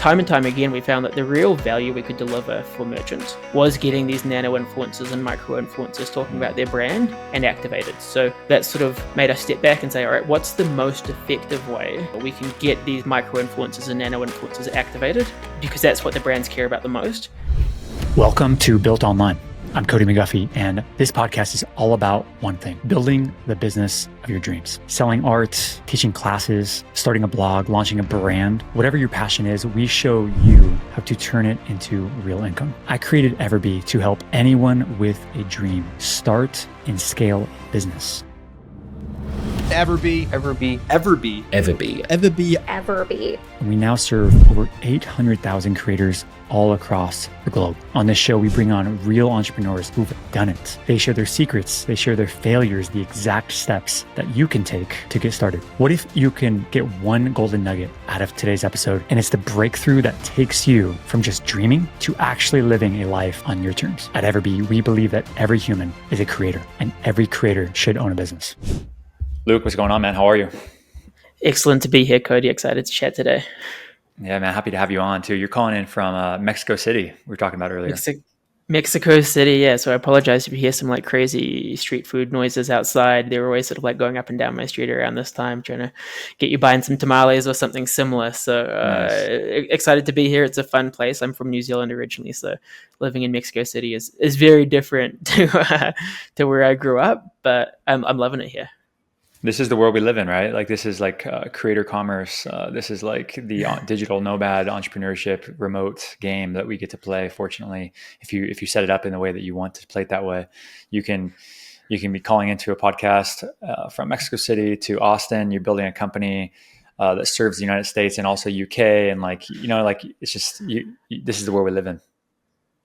time and time again, we found that the real value we could deliver for merchants was getting these nano influencers and micro influencers talking about their brand and activated. So that sort of made us step back and say, all right, what's the most effective way we can get these micro influencers and nano influencers activated? Because that's what the brands care about the most. Welcome to Built Online. I'm Cody McGuffie, and this podcast is all about one thing: building the business of your dreams. Selling art, teaching classes, starting a blog, launching a brand, whatever your passion is, we show you how to turn it into real income. I created EverBee to help anyone with a dream start and scale a business. EverBee. And we now serve over 800,000 creators all across the globe. On this show, we bring on real entrepreneurs who've done it. They share their secrets, they share their failures, the exact steps that you can take to get started. What if you can get one golden nugget out of today's episode, and it's the breakthrough that takes you from just dreaming to actually living a life on your terms? At EverBee, we believe that every human is a creator, and every creator should own a business. Luke, what's going on, man? How are you? Excellent to be here, Cody. Excited to chat today. Yeah, man. Happy to have you on too. You're calling in from Mexico City. We were talking about earlier. Mexico City, yeah. So I apologize if you hear some like crazy street food noises outside. They were always sort of like going up and down my street around this time, trying to get you buying some tamales or something similar. So Nice. excited to be here. It's a fun place. I'm from New Zealand originally, so living in Mexico City is very different to where I grew up, but I'm loving it here. This is the world we live in, right? Like this is like creator commerce. This is like the digital nomad entrepreneurship remote game that we get to play. Fortunately, if you set it up in the way that you want to play it that way, you can be calling into a podcast from Mexico City to Austin. You're building a company that serves the United States and also UK, and like it's just this is the world we live in.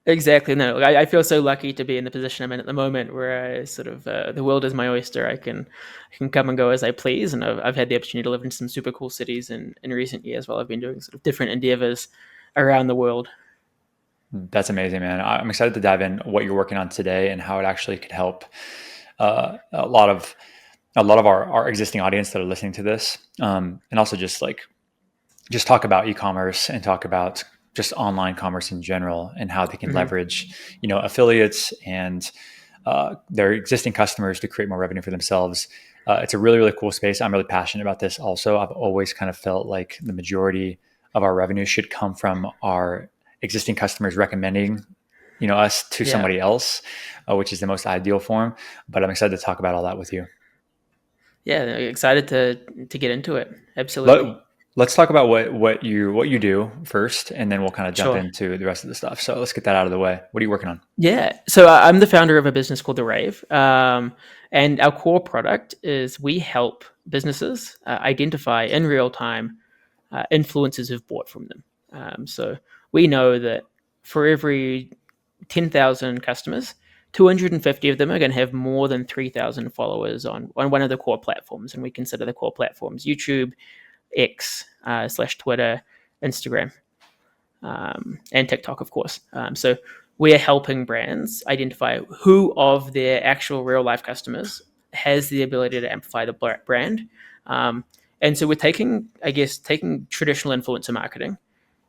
Exactly. No, I feel so lucky to be in the position I'm in at the moment, where I sort of the world is my oyster. I can come and go as I please, and I've had the opportunity to live in some super cool cities in recent years while I've been doing sort of different endeavors around the world. That's amazing, man. I'm excited to dive in what you're working on today and how it actually could help a lot of our existing audience that are listening to this, and also just talk about e-commerce and talk about just online commerce in general and how they can leverage, affiliates and their existing customers to create more revenue for themselves. It's a really, really cool space. I'm really passionate about this. Also, I've always kind of felt like the majority of our revenue should come from our existing customers recommending, us to somebody else, which is the most ideal form. But I'm excited to talk about all that with you. Yeah, excited to get into it. Absolutely. Let's talk about what you do first, and then we'll kind of jump Sure. into the rest of the stuff. So let's get that out of the way. What are you working on? Yeah. So I'm the founder of a business called the Rave. And our core product is we help businesses identify in real time influencers who've bought from them. So we know that for every 10,000 customers, 250 of them are going to have more than 3,000 followers on one of the core platforms. And we consider the core platforms YouTube, X / Twitter, Instagram, and TikTok, of course. So we're helping brands identify who of their actual real life customers has the ability to amplify the brand. And so we're taking traditional influencer marketing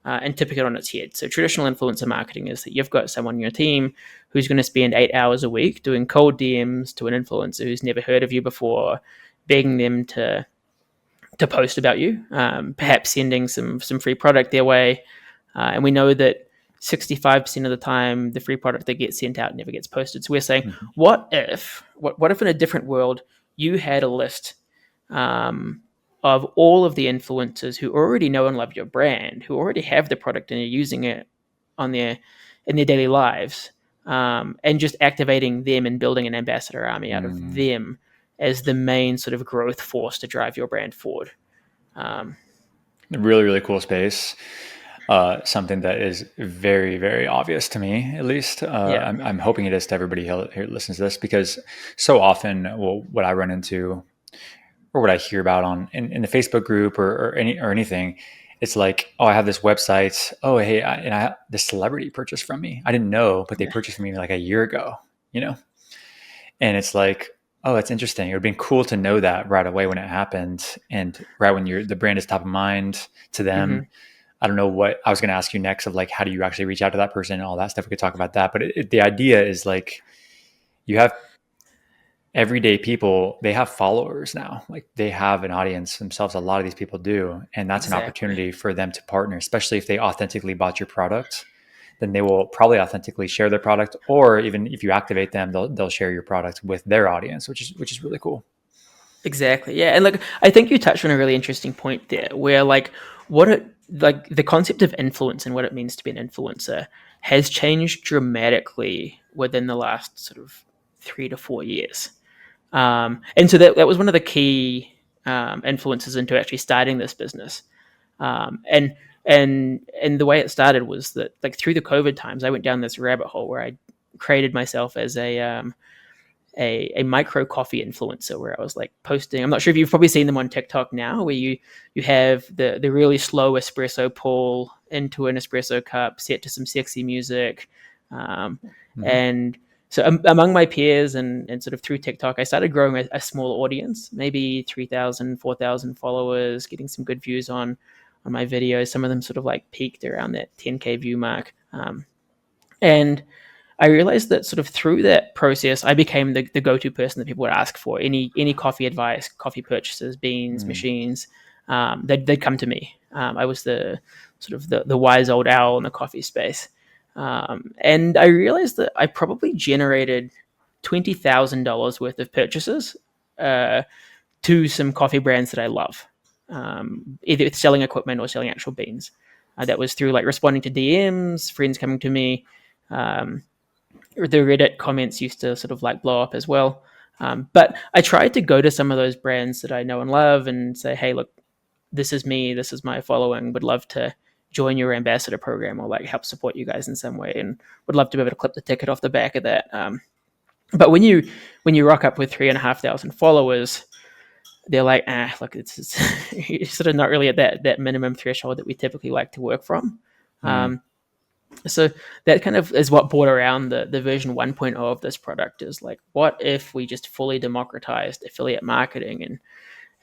and tipping it on its head. So traditional influencer marketing is that you've got someone on your team who's going to spend 8 hours a week doing cold DMs to an influencer who's never heard of you before, begging them to post about you, perhaps sending some free product their way. And we know that 65% of the time, the free product that gets sent out never gets posted. So we're saying, what if in a different world, you had a list of all of the influencers who already know and love your brand, who already have the product and are using it in their daily lives, and just activating them and building an ambassador army out of them as the main sort of growth force to drive your brand forward. Really, really cool space. Something that is very, very obvious to me, at least. I'm hoping it is to everybody here listens to this, because so often what I run into or what I hear about in the Facebook group or anything, it's like, oh, I have this website. Oh, hey, this celebrity purchased from me. I didn't know, but they purchased from me like a year ago, And it's like, oh, that's interesting. It would have been cool to know that right away when it happened, and right when the brand is top of mind to them. I don't know what I was going to ask you next of like, how do you actually reach out to that person and all that stuff? We could talk about that. But the idea is like, you have everyday people, they have followers now. Like they have an audience themselves. A lot of these people do. And that's an Exactly. opportunity for them to partner, especially if they authentically bought your product. Then they will probably authentically share their product, or even if you activate them, they'll share your product with their audience, which is really cool. Exactly. Yeah. And like, I think you touched on a really interesting point there where like like the concept of influence and what it means to be an influencer has changed dramatically within the last sort of 3 to 4 years. And so that was one of the key influences into actually starting this business. And the way it started was that like through the COVID times, I went down this rabbit hole where I created myself as a micro coffee influencer where I was like posting. I'm not sure if you've probably seen them on TikTok now, where you have the really slow espresso pull into an espresso cup set to some sexy music, and so among my peers and sort of through TikTok, I started growing a small audience, maybe 3,000, 4,000 followers, getting some good views on my videos. Some of them sort of like peaked around that 10K view mark, and I realized that sort of through that process, I became the go-to person that people would ask for any coffee advice, coffee purchases, beans, machines. They'd come to me. I was the sort of the wise old owl in the coffee space, and I realized that I probably generated $20,000 worth of purchases to some coffee brands that I love, either selling equipment or selling actual beans. That was through like responding to DMs, friends coming to me. The Reddit comments used to sort of like blow up as well. But I tried to go to some of those brands that I know and love and say, hey, look, this is me, this is my following, would love to join your ambassador program or like help support you guys in some way, and would love to be able to clip the ticket off the back of that. But when you rock up with 3,500 followers, they're like, look, it's sort of not really at that minimum threshold that we typically like to work from. So that kind of is what brought around the version 1.0 of this product, is like, what if we just fully democratized affiliate marketing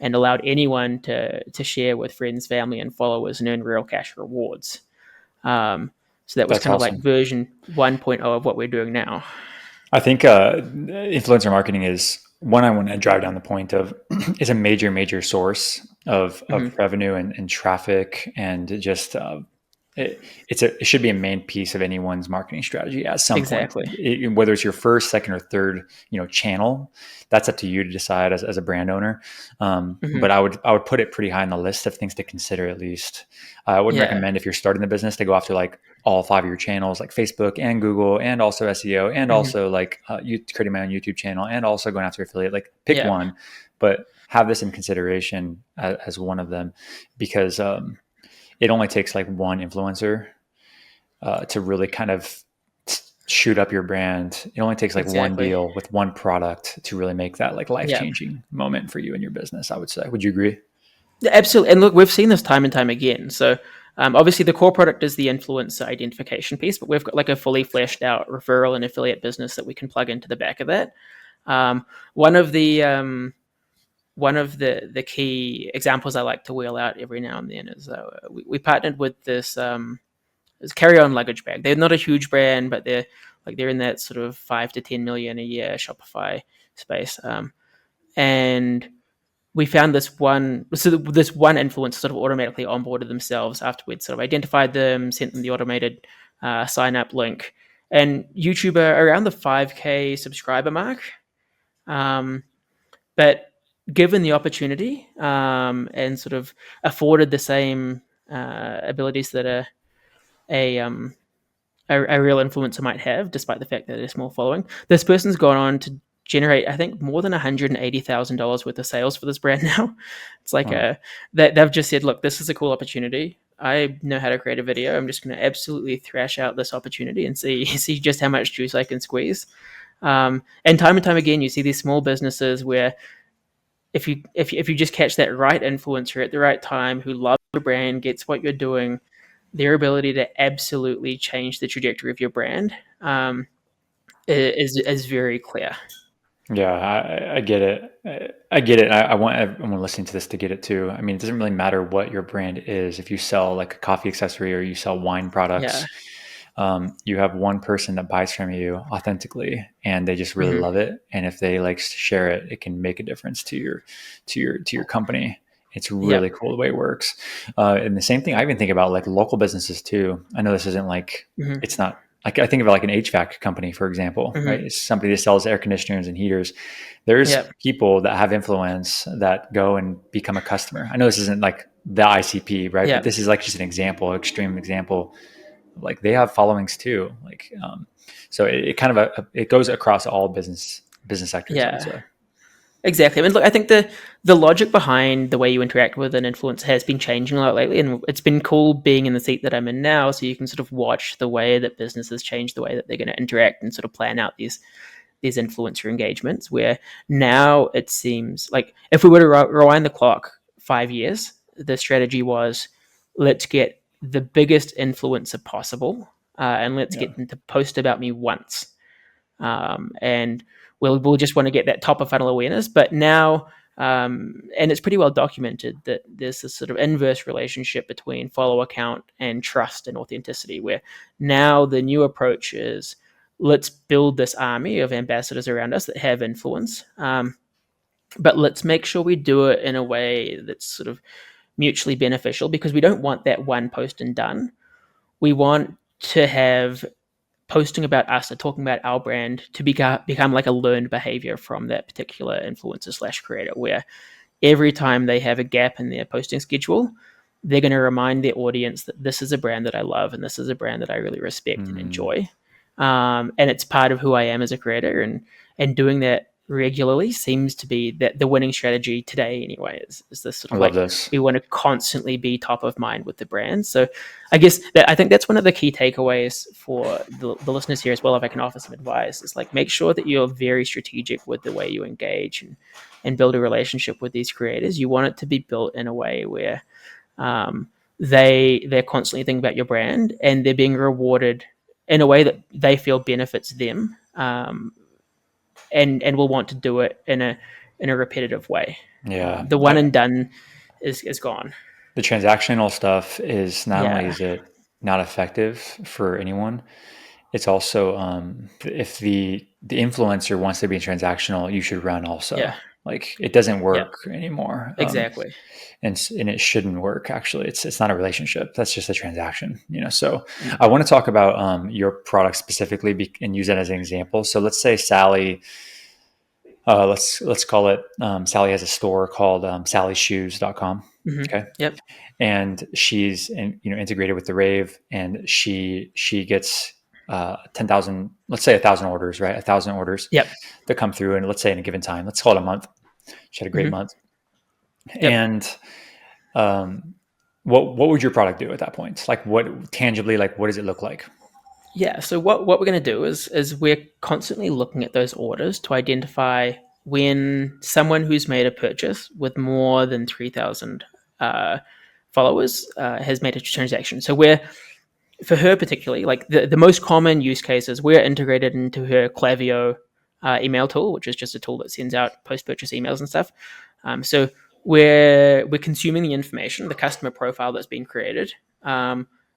and allowed anyone to share with friends, family, and followers and earn real cash rewards. So that was That's kind of like awesome. version 1.0 of what we're doing now. I think influencer marketing is one I want to drive down the point of is a major source of revenue and traffic, and just it should be a main piece of anyone's marketing strategy at some point. Exactly. Whether it's your first, second, or third, channel, that's up to you to decide as a brand owner. But I would put it pretty high on the list of things to consider at least. I would recommend, if you're starting the business, to go after like all 5 of your channels, like Facebook and Google, and also SEO, and also like you creating my own YouTube channel, and also going after affiliate. Like pick one, but have this in consideration as one of them, because it only takes like one influencer to really kind of shoot up your brand. It only takes like one deal with one product to really make that like life-changing moment for you and your business, I would say. Would you agree? Yeah, absolutely. And look, we've seen this time and time again. So obviously the core product is the influencer identification piece, but we've got like a fully fleshed out referral and affiliate business that we can plug into the back of that. One of the key examples I like to wheel out every now and then is we partnered with this carry-on luggage bag. They're not a huge brand, but they're in that sort of 5 to 10 million a year Shopify space. And we found this one influencer sort of automatically onboarded themselves after we'd sort of identified them, sent them the automated sign up link, and YouTube are around the 5K subscriber mark. But given the opportunity and sort of afforded the same abilities that a real influencer might have, despite the fact that they're a small following, this person's gone on to generate, I think, more than $180,000 worth of sales for this brand now. It's like they've just said, look, this is a cool opportunity. I know how to create a video. I'm just going to absolutely thrash out this opportunity and see just how much juice I can squeeze. And time again, you see these small businesses where if you just catch that right influencer at the right time who loves your brand, gets what you're doing, their ability to absolutely change the trajectory of your brand is very clear. Yeah, I get it. I get it. I want everyone listening to this to get it too. I mean, it doesn't really matter what your brand is. If you sell like a coffee accessory or you sell wine Yeah. products, you have one person that buys from you authentically, and they just really Hmm. love it. And if they like share it, it can make a difference to your company. It's really Yep. cool the way it works. And the same thing I even think about like local businesses too. I know this isn't like Hmm. it's not like I think of it like an HVAC company, for example, right? Hmm. It's somebody that sells air conditioners and heaters. There's Yep. people that have influence that go and become a customer. I know this isn't like the ICP, right? But Yep. this is like just an example, extreme example. Like they have followings too. Like, so it kind of it goes across all business sectors, I would Yeah. say. Exactly. I mean, look, I think the logic behind the way you interact with an influencer has been changing a lot lately, and it's been cool being in the seat that I'm in now. So you can sort of watch the way that businesses change the way that they're going to interact and sort of plan out these influencer engagements. Where now it seems like if we were to rewind the clock 5 years, the strategy was let's get the biggest influencer possible, and let's Yeah. get them to post about me once, and we'll just want to get that top of funnel awareness. But now, and it's pretty well documented that there's this sort of inverse relationship between follower count and trust and authenticity, where now the new approach is let's build this army of ambassadors around us that have influence. But let's make sure we do it in a way that's sort of mutually beneficial, because we don't want that one post and done. We want to have posting about us or talking about our brand to become like a learned behavior from that particular influencer slash creator, where every time they have a gap in their posting schedule, they're going to remind their audience that this is a brand that I love and this is a brand that I really respect and Mm, enjoy. And it's part of who I am as a creator. And doing that regularly seems to be that the winning strategy today anyway is this sort I of love like this. we want to constantly be top of mind with the brand. So I guess that I think that's one of the key takeaways for the listeners here as well. If I can offer some advice, is like make sure that you're very strategic with the way you engage and build a relationship with these creators. You want it to be built in a way where um, they're constantly thinking about your brand and they're being rewarded in a way that they feel benefits them, and will want to do it in a repetitive way. Yeah. The one and done is gone. The transactional stuff is not only Yeah, is it not effective for anyone, it's also if the influencer wants to be transactional, you should run also. yeah, Like it doesn't yeah, work anymore, exactly. and it shouldn't work. Actually, it's not a relationship. That's just a transaction. So Mm. I want to talk about your product specifically and use that as an example. So let's say Sally. Let's call it Sally has a store called sallyshoes.com. Mm-hmm. Okay, Yep. and she's integrated with the Rave, and she gets 10,000, let's say 1,000 orders, right? 1,000 orders Yep. that come through, and let's say in a given time, let's call it a month. She had a great Mm-hmm. month, Yep. and what would your product do at that point? Like what tangibly, like what does it look like? Yeah. So what we're going to do is we're constantly looking at those orders to identify when someone who's made a purchase with more than 3,000 followers has made a transaction. So we're for her particularly, like the most common use cases, we're integrated into her Klaviyo email tool, which is just a tool that sends out post-purchase emails and stuff. So we're consuming the information, the customer profile that's been created.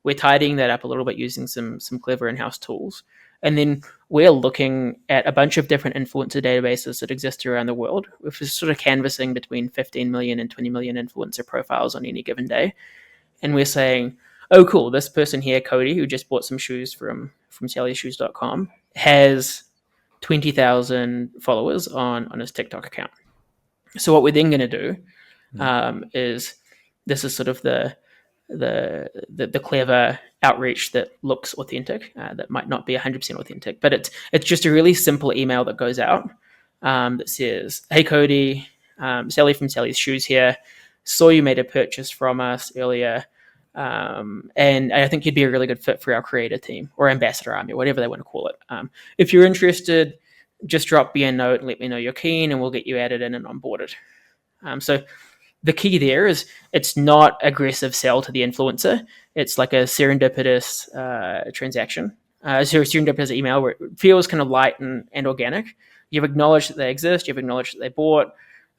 We're tidying that up a little bit using some clever in-house tools, and then we're looking at a bunch of different influencer databases that exist around the world. We're sort of canvassing between 15 million and 20 million influencer profiles on any given day, and we're saying, oh, cool, this person here, Cody, who just bought some shoes from sallyshoes.com, has 20,000 followers on his TikTok account. So what we're then going to do is this is sort of the clever outreach that looks authentic, that might not be 100% authentic, but it's just a really simple email that goes out that says, "Hey Cody, Sally from Sally's Shoes here. Saw you made a purchase from us earlier, and I think you'd be a really good fit for our creator team or ambassador army, whatever they want to call it. If you're interested, just drop me a note and let me know you're keen, and we'll get you added in and onboarded." So the key there is it's not aggressive sell to the influencer. It's like a serendipitous transaction. So serendipitous email where it feels kind of light and organic. you've acknowledged that they exist, you've acknowledged that they bought.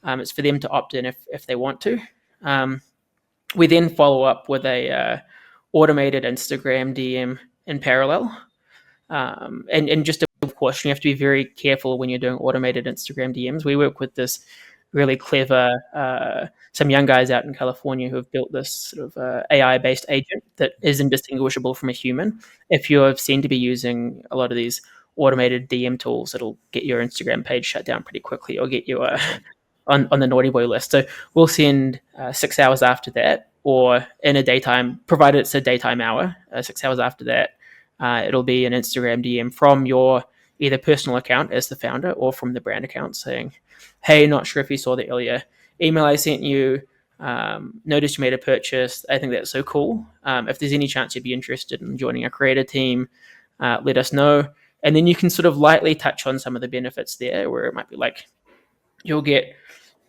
It's for them to opt in if they want to. We then follow up with a automated Instagram DM in parallel. And just a caution, you have to be very careful when you're doing automated Instagram DMs. We work with this really clever, some young guys out in California who have built this sort of AI-based agent that is indistinguishable from a human. If you're seen to be using a lot of these automated DM tools, it'll get your Instagram page shut down pretty quickly or get you on the naughty boy list. So we'll send 6 hours after that, or in a daytime, provided it's a daytime hour, 6 hours after that, it'll be an Instagram DM from your either personal account as the founder or from the brand account saying, hey, not sure if you saw the earlier email I sent you. Noticed you made a purchase. I think that's so cool. If there's any chance you'd be interested in joining a creator team, let us know. And then you can sort of lightly touch on some of the benefits there, where it might be like, you'll get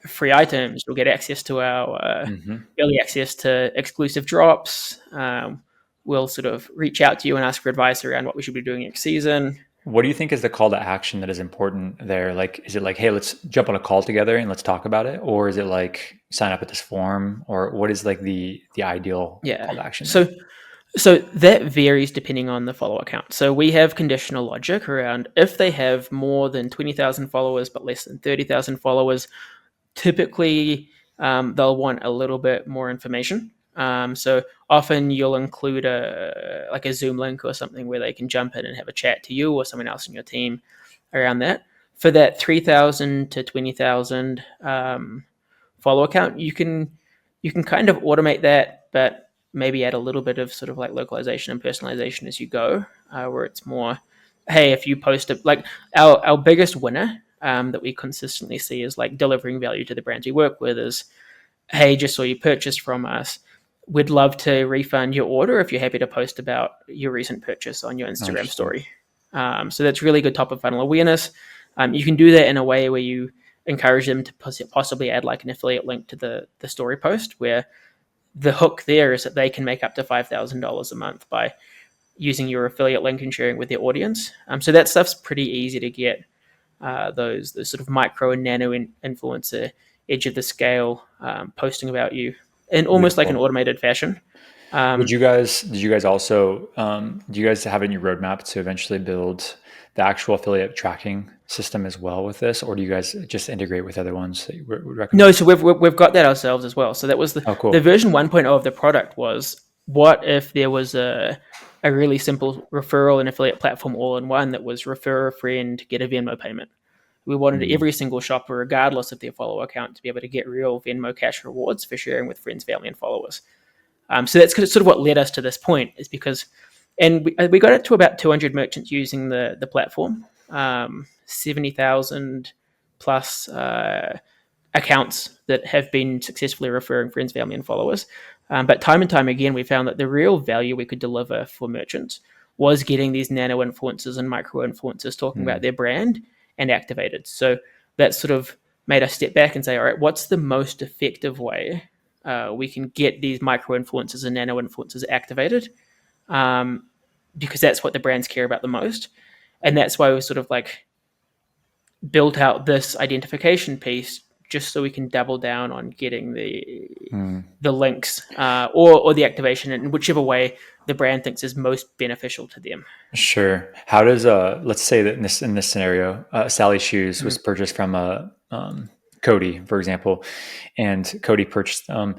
free items, you'll get access to our early access to exclusive drops. We'll sort of reach out to you and ask for advice around what we should be doing next season. What do you think is the call to action that is important there? Like, is it like, hey, let's jump on a call together and let's talk about it? Or is it like sign up at this form? Or what is like the ideal call to action? So that varies depending on the follow account. So we have conditional logic around if they have more than 20,000 followers but less than 30,000 followers, typically they'll want a little bit more information. So often you'll include a Zoom link or something where they can jump in and have a chat to you or someone else in your team around that. For that 3,000 to 20,000 follow account, you can kind of automate that, but maybe add a little bit of sort of like localization and personalization as you go, where it's more, hey, if you post it, like our biggest winner that we consistently see is like delivering value to the brands we work with is, hey, just saw you purchase from us. We'd love to refund your order if you're happy to post about your recent purchase on your Instagram story. So that's really good top of funnel awareness. You can do that in a way where you encourage them to possibly add like an affiliate link to the story post, where the hook there is that they can make up to $5,000 a month by using your affiliate link and sharing with their audience. So that stuff's pretty easy to get. Those sort of micro and nano influencer edge of the scale posting about you in almost like an automated fashion. Did you guys also do you guys have any roadmap to eventually build the actual affiliate tracking system as well with this, or do you guys just integrate with other ones that you would recommend? No, so we've got that ourselves as well. So that was the version 1.0 of the product was, what if there was a really simple referral and affiliate platform all in one that was refer a friend, get a Venmo payment. We wanted every single shopper, regardless of their follower account, to be able to get real Venmo cash rewards for sharing with friends, family, and followers. So that's sort of what led us to this point, is because, and we got it to about 200 merchants using the platform, 70,000 plus accounts that have been successfully referring friends, family, and followers. But time and time again, we found that the real value we could deliver for merchants was getting these nano influencers and micro influencers talking about their brand and activated. So that sort of made us step back and say, all right, what's the most effective way we can get these micro influencers and nano influencers activated? Because that's what the brands care about the most. And that's why we sort of like built out this identification piece, just so we can double down on getting the links or the activation in whichever way the brand thinks is most beneficial to them. Sure. How does let's say that in this scenario, Sally Shoes was purchased from Cody, for example, and Cody purchased them,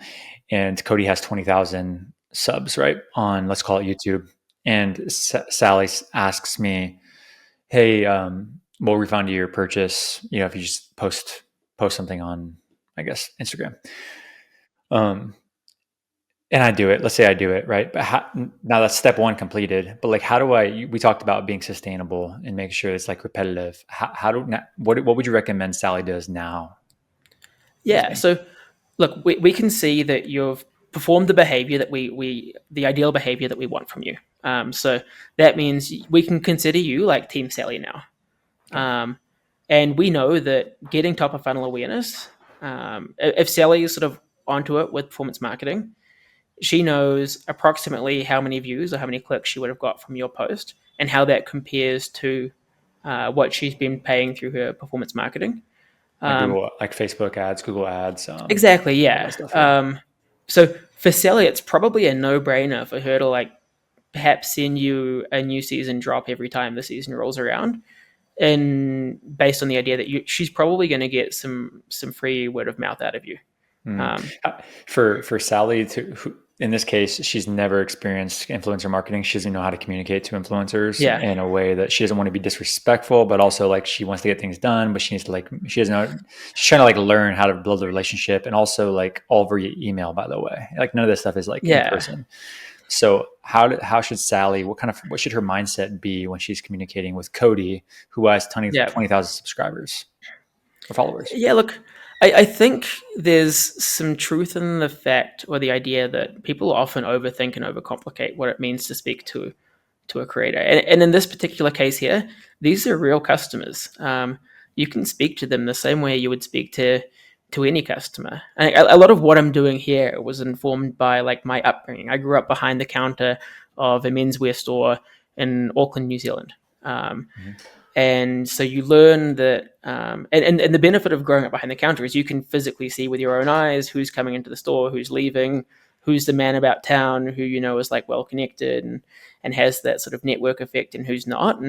and Cody has 20,000 subs, right, on, let's call it YouTube, and Sally asks me, hey, we'll refund you your purchase, if you just post something on, I guess, Instagram. And I do it. Let's say I do it, right? But now that's step one completed. But like, how do we talked about being sustainable and making sure it's like repetitive. What would you recommend Sally does now? Yeah. So look, we can see that you've performed the behavior that the ideal behavior that we want from you. So that means we can consider you like Team Sally now. And we know that getting top of funnel awareness, if Sally is sort of onto it with performance marketing, she knows approximately how many views or how many clicks she would have got from your post and how that compares to what she's been paying through her performance marketing. Like Google, like Facebook ads, Google ads. Exactly, All yeah. that stuff, yeah. So for Sally, it's probably a no-brainer for her to like perhaps send you a new season drop every time the season rolls around, and based on the idea that she's probably going to get some free word of mouth out of you. For Sally, in this case, she's never experienced influencer marketing. She doesn't know how to communicate to influencers in a way that she doesn't want to be disrespectful, but also like she wants to get things done, but she needs to she doesn't know. She's trying to like learn how to build a relationship, and also like all over email. By the way, like none of this stuff is like in person. So how should Sally? What should her mindset be when she's communicating with Cody, who has 20,000 subscribers or followers? Yeah, look, I think there's some truth in the fact or the idea that people often overthink and overcomplicate what it means to speak to a creator. And in this particular case here, these are real customers. You can speak to them the same way you would speak to any customer. And a lot of what I'm doing here was informed by like my upbringing. I grew up behind the counter of a menswear store in Auckland, New Zealand. And so you learn that, and the benefit of growing up behind the counter is you can physically see with your own eyes who's coming into the store, who's leaving, who's the man about town, who is like well connected and has that sort of network effect, and who's not,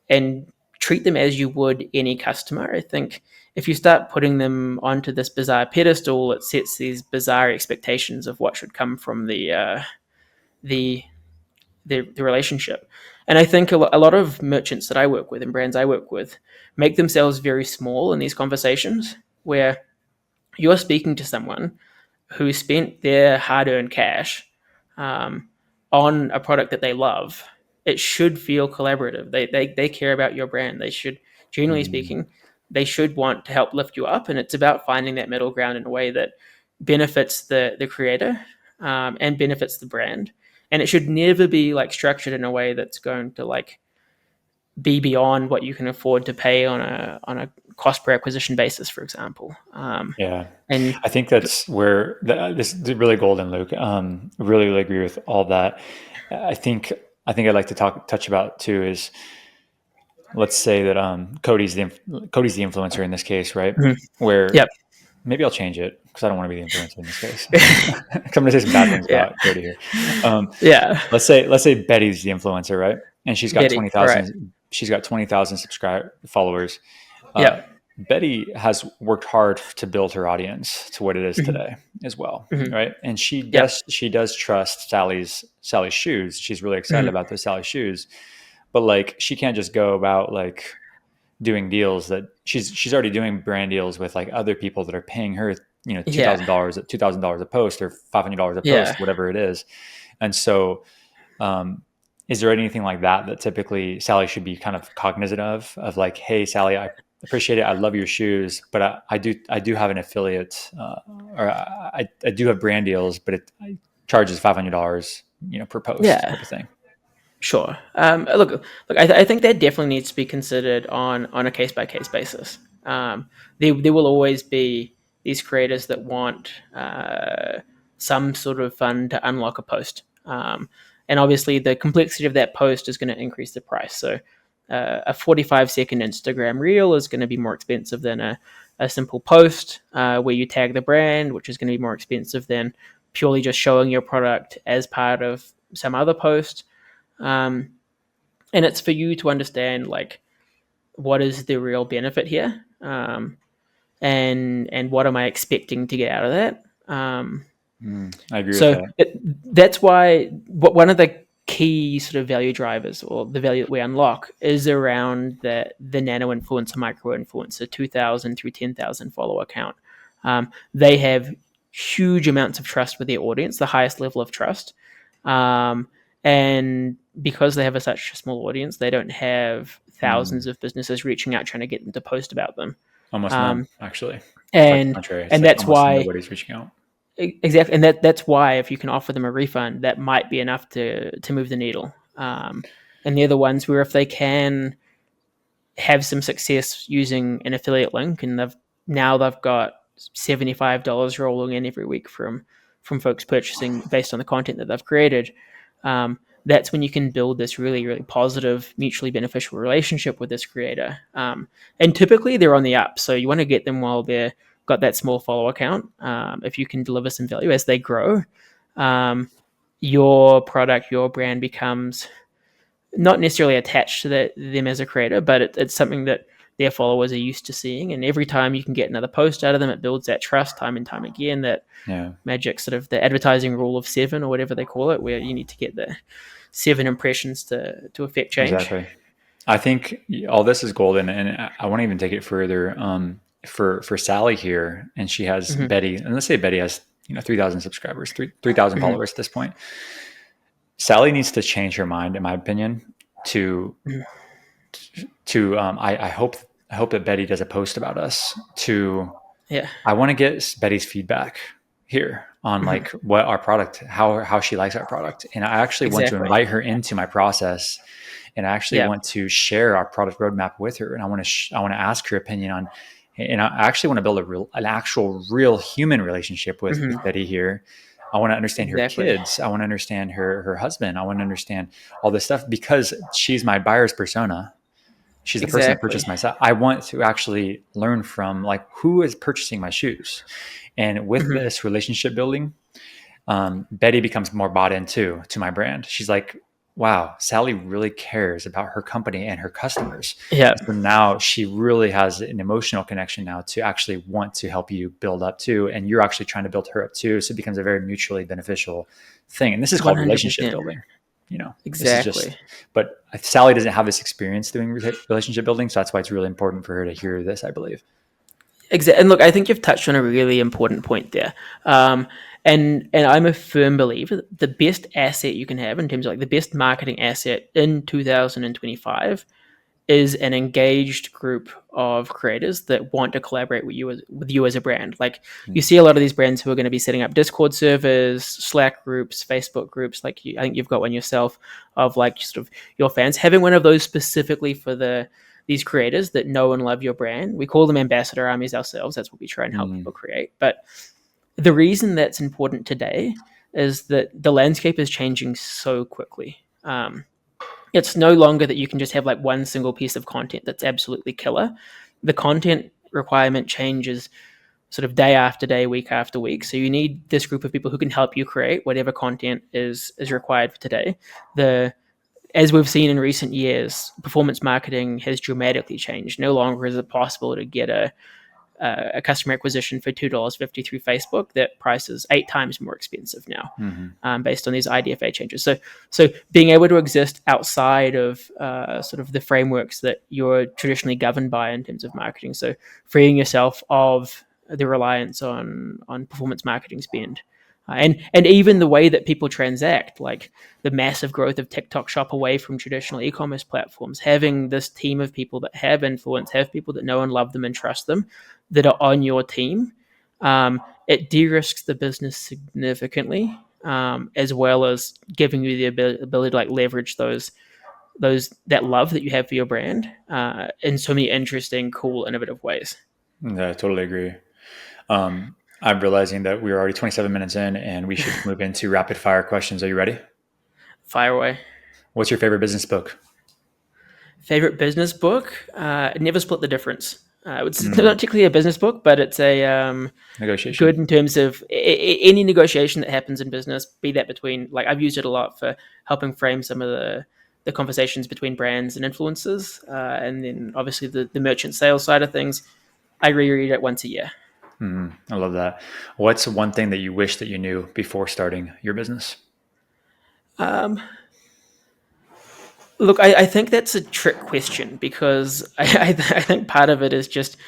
and treat them as you would any customer. I think if you start putting them onto this bizarre pedestal, it sets these bizarre expectations of what should come from the relationship. And I think a lot of merchants that I work with and brands I work with make themselves very small in these conversations where you're speaking to someone who spent their hard-earned cash on a product that they love. It should feel collaborative. They care about your brand. They should, generally speaking, they should want to help lift you up. And it's about finding that middle ground in a way that benefits the creator and benefits the brand. And it should never be like structured in a way that's going to like be beyond what you can afford to pay on a cost per acquisition basis, for example. And I think that's where this is really golden, Luke. Really agree with all that. I think I'd like to touch about too is, let's say that Cody's the influencer in this case, right? Mm-hmm. Where maybe I'll change it because I don't want to be the influencer in this case. I'm going to say some bad things about Cody here. Let's say Betty's the influencer, right? And she's got 20,000. Right. She's got 20,000 followers. Betty has worked hard to build her audience to what it is today as well, right? And she does trust Sally's shoes. She's really excited about those Sally shoes, but like she can't just go about like doing deals that she's already doing brand deals with like other people that are paying her $2,000 at $2,000 a post or $500 a post, whatever it is. And so is there anything like that typically Sally should be kind of cognizant of like, hey Sally, I appreciate it, I love your shoes, but I do have an affiliate or I do have brand deals, but it charges $500 per post type of thing. Sure. Look. I think that definitely needs to be considered on a case by case basis. There will always be these creators that want some sort of fund to unlock a post, and obviously the complexity of that post is going to increase the price. So a 45-second Instagram reel is going to be more expensive than a simple post where you tag the brand, which is going to be more expensive than purely just showing your product as part of some other post. And it's for you to understand like what is the real benefit here, and what am I expecting to get out of that. I agree with that. That's why one of the key sort of value drivers or the value that we unlock is around the nano influencer, micro influencer, 2,000 through 10,000 follower count. They have huge amounts of trust with their audience, the highest level of trust. And because they have such a small audience, they don't have thousands of businesses reaching out trying to get them to post about them. Almost none, actually. And that's why nobody's reaching out. Exactly, and that's why if you can offer them a refund, that might be enough to move the needle. And they're the ones where if they can have some success using an affiliate link, and they've got $75 rolling in every week from folks purchasing based on the content that they've created. that's when you can build this really, really positive, mutually beneficial relationship with this creator. And typically they're on the up. So you want to get them while they're got that small follower count. If you can deliver some value as they grow, your product, your brand becomes not necessarily attached to them as a creator, but it's something that their followers are used to seeing. And every time you can get another post out of them, it builds that trust time and time again, that magic sort of the advertising rule of 7 or whatever they call it, where you need to get the 7 impressions to affect change. Exactly. I think all this is golden, and I want to even take it further. For Sally here, and she has Betty, and let's say Betty has 3,000 subscribers, 3,000 followers at this point. Sally needs to change her mind, in my opinion. I hope that Betty does a post about us. I want to get Betty's feedback here on like what our product, how she likes our product, and I actually want to invite her into my process, and I actually want to share our product roadmap with her, and I want to ask her opinion on, and I actually want to build an actual real human relationship with Betty here. I want to understand her kids. I want to understand her husband. I want to understand all this stuff because she's my buyer's persona. She's the person that purchased my stuff. I want to actually learn from like who is purchasing my shoes. And with this relationship building, Betty becomes more bought into my brand. She's like, wow, Sally really cares about her company and her customers. Yeah. So now she really has an emotional connection now to actually want to help you build up too. And you're actually trying to build her up too. So it becomes a very mutually beneficial thing. And this is called 100%. Relationship building. Exactly. But Sally doesn't have this experience doing relationship building. So that's why it's really important for her to hear this, I believe. Exactly. And look, I think you've touched on a really important point there. And I'm a firm believer that the best asset you can have in terms of like the best marketing asset in 2025 is an engaged group of creators that want to collaborate with you as a brand. Like you see a lot of these brands who are going to be setting up Discord servers, Slack groups, Facebook groups. Like I think you've got one yourself of like sort of your fans. Having one of those specifically for these creators that know and love your brand. We call them ambassador armies ourselves. That's what we try and help people create. But the reason that's important today is that the landscape is changing so quickly. It's no longer that you can just have like one single piece of content that's absolutely killer. The content requirement changes sort of day after day, week after week. So you need this group of people who can help you create whatever content is required for today. As we've seen in recent years, performance marketing has dramatically changed. No longer is it possible to get a customer acquisition for $2.50 through Facebook. That price is 8 times more expensive now, based on these IDFA changes. So being able to exist outside of sort of the frameworks that you're traditionally governed by in terms of marketing. So freeing yourself of the reliance on performance marketing spend. And even the way that people transact, like the massive growth of TikTok Shop away from traditional e-commerce platforms, having this team of people that have influence, have people that know and love them and trust them, that are on your team, it de-risks the business significantly, as well as giving you the ability to like leverage that love that you have for your brand in so many interesting, cool, innovative ways. Yeah, I totally agree. I'm realizing that we're already 27 minutes in and we should move into rapid fire questions. Are you ready? Fire away. What's your favorite business book? Favorite business book? Never Split the Difference. It's not particularly a business book, but it's a negotiation. Good in terms of any negotiation that happens in business, be that between, like I've used it a lot for helping frame some of the conversations between brands and influencers. And then obviously the merchant sales side of things, I reread it once a year. I love that. What's one thing that you wish that you knew before starting your business? Look, I think that's a trick question because I think part of it is just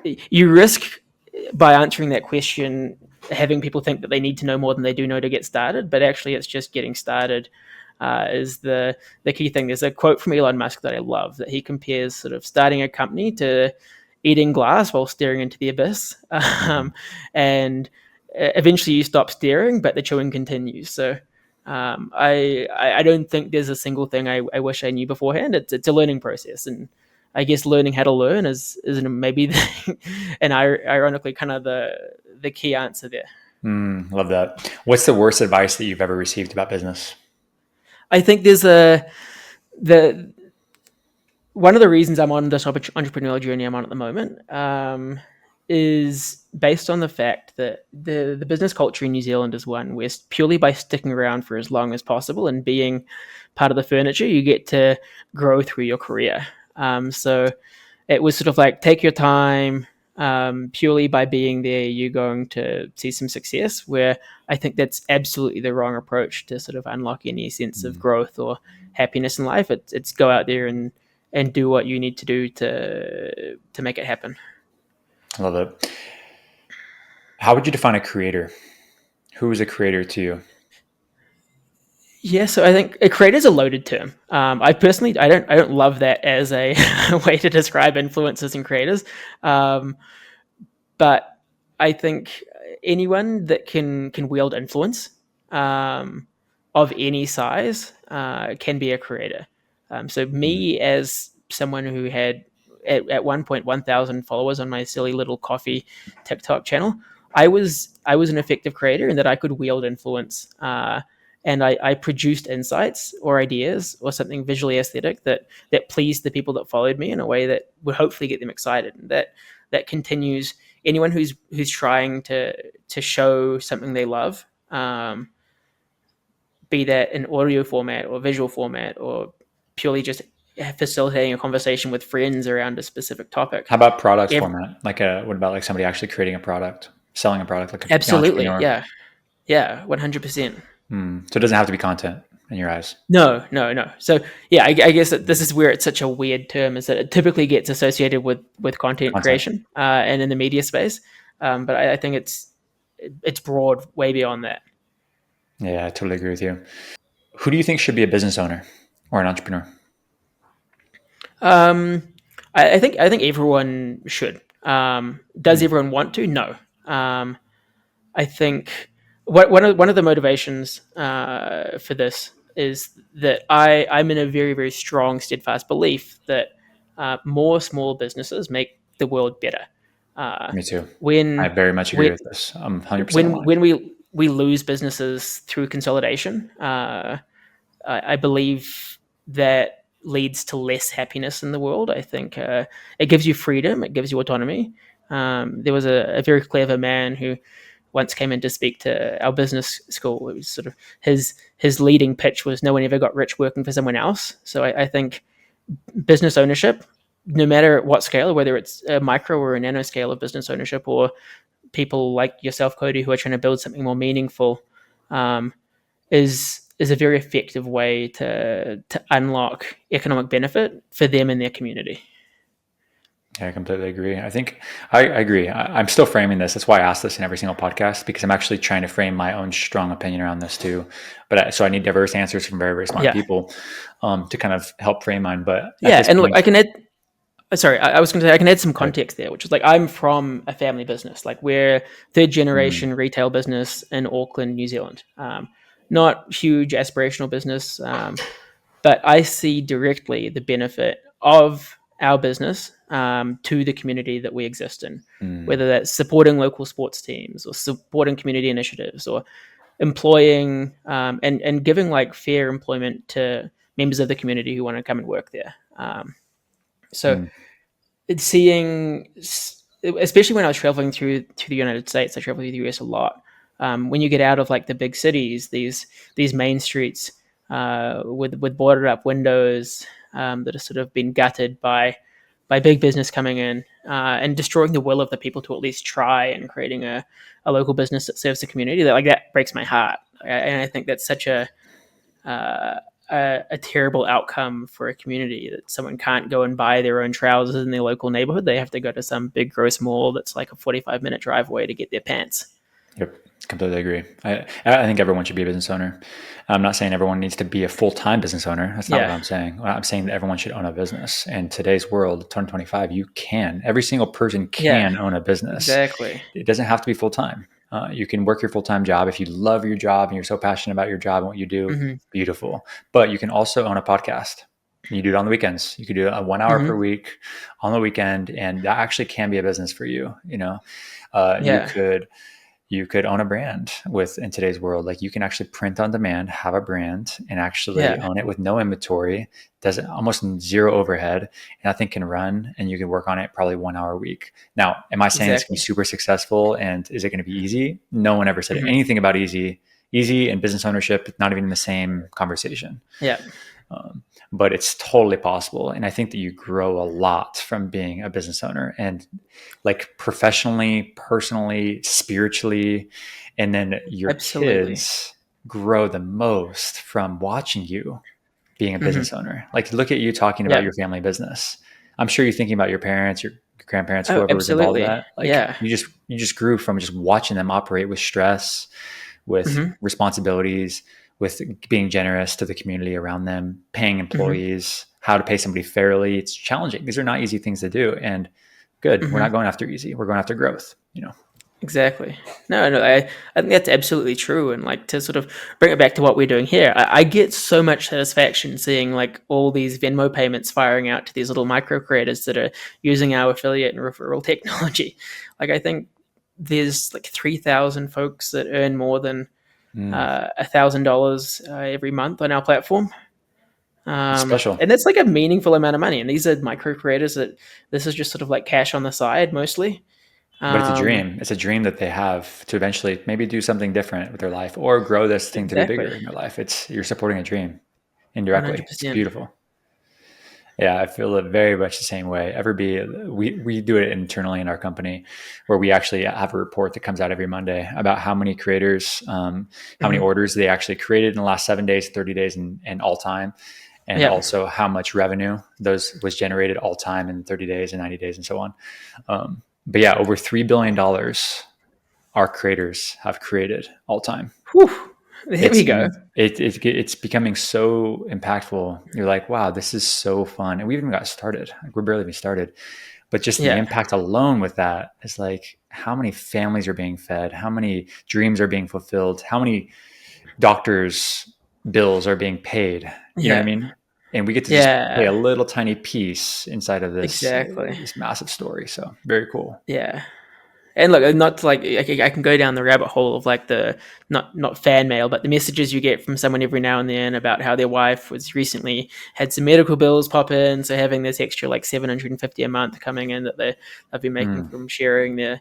you risk by answering that question having people think that they need to know more than they do know to get started, but actually it's just getting started is the key thing. There's a quote from Elon Musk that I love that he compares sort of starting a company to eating glass while staring into the abyss. And eventually you stop staring, but the chewing continues. So I don't think there's a single thing I wish I knew beforehand. It's a learning process. And I guess learning how to learn is maybe and ironically kind of the key answer there. Love that. What's the worst advice that you've ever received about business? I think there's the one of the reasons I'm on this entrepreneurial journey I'm on at the moment is based on the fact that the business culture in New Zealand is one where purely by sticking around for as long as possible and being part of the furniture, you get to grow through your career. So it was sort of like take your time. Purely by being there, you're going to see some success. Where I think that's absolutely the wrong approach to sort of unlock any sense of growth or happiness in life. It's go out there and do what you need to do to make it happen. I love it. How would you define a creator? Who is a creator to you? Yeah, so I think a creator is a loaded term. I personally, I don't love that as a way to describe influencers and creators, but I think anyone that can wield influence of any size can be a creator. So me as someone who had at one point 1,000 followers on my silly little coffee TikTok channel, I was an effective creator in that I could wield influence. And I produced insights or ideas or something visually aesthetic that pleased the people that followed me in a way that would hopefully get them excited. And that continues anyone who's trying to show something they love, be that in audio format or visual format or purely just facilitating a conversation with friends around a specific topic. How about product format? What about like somebody actually creating a product, selling a product, like an Absolutely, entrepreneur? yeah, 100%. So it doesn't have to be content in your eyes. No. So yeah, I guess that this is where it's such a weird term, is that it typically gets associated with content creation and in the media space, but I think it's broad, way beyond that. Yeah, I totally agree with you. Who do you think should be a business owner or an entrepreneur? I think everyone should. Does everyone want to? No. I think one of the motivations for this is that I'm in a very, very strong, steadfast belief that more small businesses make the world better. Me too. When I very much agree with this. I'm 100% aligned. when we lose businesses through consolidation, I believe that leads to less happiness in the world. I think it gives you freedom, it gives you autonomy. There was a very clever man who once came in to speak to our business school. It was sort of his leading pitch was no one ever got rich working for someone else. So I think business ownership, no matter what scale, whether it's a micro or a nano scale of business ownership, or people like yourself, Cody, who are trying to build something more meaningful, is a very effective way to unlock economic benefit for them and their community. Yeah, I completely agree. I think I agree. I'm still framing this. That's why I ask this in every single podcast, because I'm actually trying to frame my own strong opinion around this too. But so I need diverse answers from very, very smart people to kind of help frame mine. But look, I can add. Sorry, I was going to say I can add some context there, which is like I'm from a family business. Like we're third generation retail business in Auckland, New Zealand. Not huge aspirational business, but I see directly the benefit of our business to the community that we exist in, whether that's supporting local sports teams or supporting community initiatives or employing and giving like fair employment to members of the community who want to come and work there. It's seeing, especially when I was traveling to the United States, I travel to the US a lot. When you get out of like the big cities, these main streets with boarded up windows that have sort of been gutted by big business coming in and destroying the will of the people to at least try and creating a local business that serves the community, that breaks my heart. And I think that's such a terrible outcome for a community, that someone can't go and buy their own trousers in their local neighborhood. They have to go to some big gross mall that's like a 45-minute drive away to get their pants. Yep, completely agree. I think everyone should be a business owner. I'm not saying everyone needs to be a full-time business owner. That's not what I'm saying. I'm saying that everyone should own a business. In today's world, 2025, you can. Every single person can own a business. Exactly. It doesn't have to be full-time. You can work your full-time job if you love your job and you're so passionate about your job and what you do. Beautiful. But you can also own a podcast. You do it on the weekends. You could do it 1 hour per week on the weekend, and that actually can be a business for you. You could you could own a brand in today's world. Like you can actually print on demand, have a brand, and actually Yeah. own it with no inventory, does almost zero overhead, and that thing can run and you can work on it probably 1 hour a week. Now, am I saying it's going to be Exactly. super successful and is it going to be easy? No one ever said Mhm. anything about easy. Easy and business ownership, not even in the same conversation. Yeah. But it's totally possible. And I think that you grow a lot from being a business owner, and like professionally, personally, spiritually. And then your Absolutely. kids grow the most from watching you being a Mhm. business owner. Like look at you talking about Yeah. your family business. I'm sure you're thinking about your parents, your grandparents, Oh, whoever was involved in absolutely. that. Like Yeah. you just grew from just watching them operate with stress, with Mhm. responsibilities, with being generous to the community around them, paying Mhm. employees, how to pay somebody fairly. It's challenging. These are not easy things to do. And good, we're Mhm. not going after easy. We're going after growth, Exactly. No, I think that's absolutely true. And like to sort of bring it back to what we're doing here, I get so much satisfaction seeing like all these Venmo payments firing out to these little micro creators that are using our affiliate and referral technology. Like I think there's like 3,000 folks that earn more than Mm, $1,000 every month on our platform. it's special. And that's like a meaningful amount of money. And these are micro creators that this is just sort of like cash on the side mostly. But it's a Um, dream. It's a dream that they have to eventually maybe do something different with their life or grow this thing to be bigger exactly. in their life. You're supporting a dream indirectly. It's 100%. beautiful. Yeah, I feel it very much the same way. EverBee, we do it internally in our company, where we actually have a report that comes out every Monday about how many creators, how many Mhm. orders they actually created in the last 7 days, 30 days, and all time, and Yeah. also how much revenue those was generated all time in 30 days and 90 days and so on. But yeah, over $3 billion our creators have created all time. Whew. There we go. It's becoming so impactful. You're like, wow, this is so fun, and we even got started. Like, we're barely even started, but just the Yeah. impact alone with that is like how many families are being fed, how many dreams are being fulfilled, how many doctors' bills are being paid. You know what I Yeah. mean? And we get to just play a Yeah. little tiny piece inside of Exactly. this massive story. So very cool. Yeah. And look, not to like I can go down the rabbit hole of like the not fan mail, but the messages you get from someone every now and then about how their wife was recently had some medical bills pop in, so having this extra like 750 a month coming in that they've been making Mm, from sharing their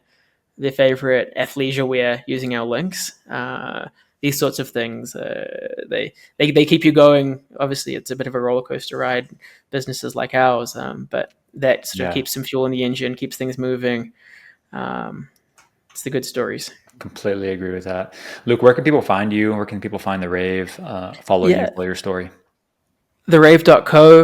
favorite athleisure wear using our links. These sorts of things, they keep you going. Obviously, it's a bit of a roller coaster ride, businesses like ours, but that sort of yeah. keeps some fuel in the engine, keeps things moving. Um, it's the good stories. Completely agree with that. Luke, where can people find you? Where can people find the Rave, follow you, Yeah, follow your story? therave.co.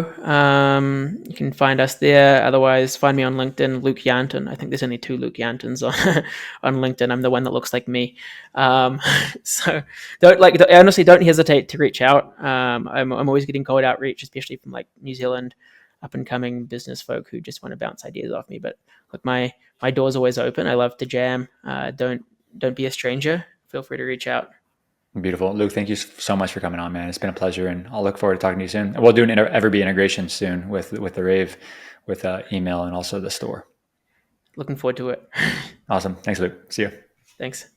You can find us there. Otherwise, find me on LinkedIn, Luke Yarnton. I think there's only two Luke Yarntons on on LinkedIn. I'm the one that looks like me. So honestly, don't hesitate to reach out. I'm always getting cold outreach, especially from like New Zealand up and coming business folk who just want to bounce ideas off me. But look, my door's always open. I love to jam. Don't be a stranger. Feel free to reach out. Beautiful. Luke, thank you so much for coming on, man. It's been a pleasure, and I'll look forward to talking to you soon. We'll do an EverBee integration soon with the Rave, with email and also the store. Looking forward to it. Awesome. Thanks, Luke. See you. Thanks.